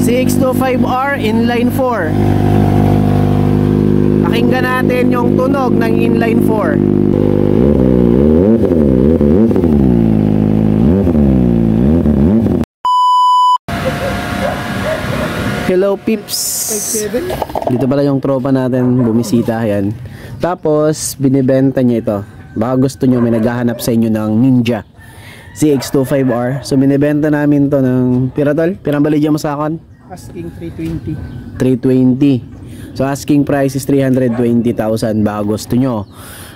CX-25R inline 4. Pakinggan natin yung tunog ng inline 4. Hello peeps. Dito pala yung tropa natin bumisita. Yan. Tapos binibenta niya ito. Baka gusto nyo, may naghahanap sa inyo ng Ninja CX-25R. So binibenta namin to ng piratol. Pirang baligya mo sa akin? Asking 320. 320. So asking price is 320,000. Baka gusto nyo.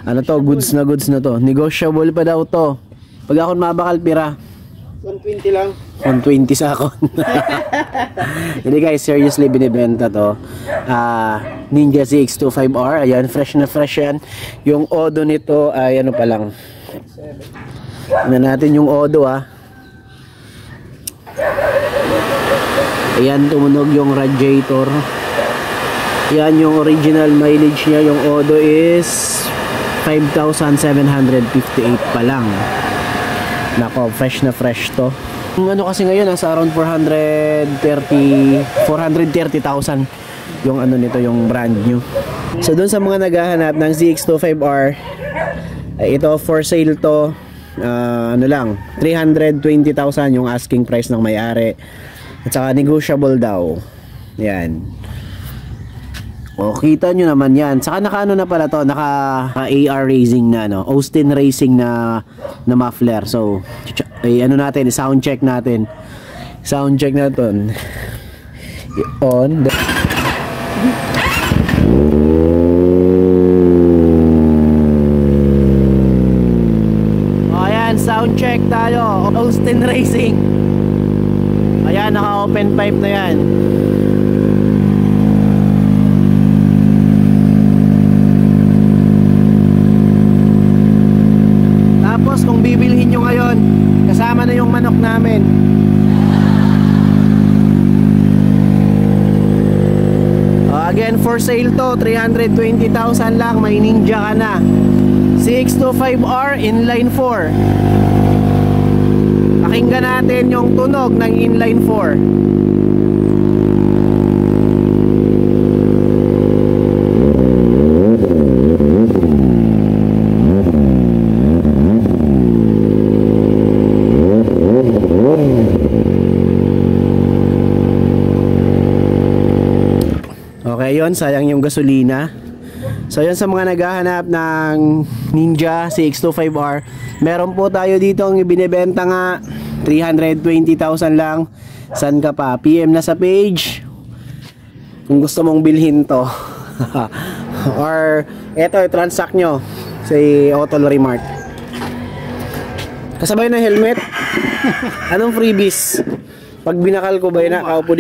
Ano to? Goods na to. Negotiable pa daw to. Pag ako mabakal pira 120 lang. 120 sa ako. Hindi guys, seriously binibenta to. Ninja CX-25R. Ayan, fresh na fresh yan. Yung odo nito ay ano pa lang. Tingnan natin yung odo Ayan, tumunog yung radiator. Ayan yung original mileage niya. Yung odo is 5,758 pa lang. Nako, fresh na fresh to. Yung ano kasi ngayon nasa around 430,000 yung ano nito, yung brand new. So dun sa mga naghahanap ng CX-25R, ito for sale to. Ano lang, 320,000 yung asking price ng may-ari. At saka negotiable daw. Yan. O, kita nyo naman yan. Saka naka ano na pala to, naka AR Racing na Austin Racing na muffler. So ano natin, sound check natin. Sound check natin. On. Ayan, sound check tayo. Austin Racing. Ayan, naka open pipe na yan. Tapos kung bibilhin nyo ngayon, kasama na yung manok namin. Again, for sale to, 320,000 lang, may Ninja ka na. CX-25R inline 4. Pakinggan natin yung tunog ng inline 4. Okay, yun, sayang yung gasolina. So yun, sa mga naghahanap ng Ninja CX-25R, meron po tayo dito ang ibinebenta nga 320,000 lang. San ka pa? PM na sa page kung gusto mong bilhin to. Or eto, transact nyo sa Auto Remart. Kasabay ng helmet. Anong freebies? Pag binakal ko ba yun, nakaupo dito.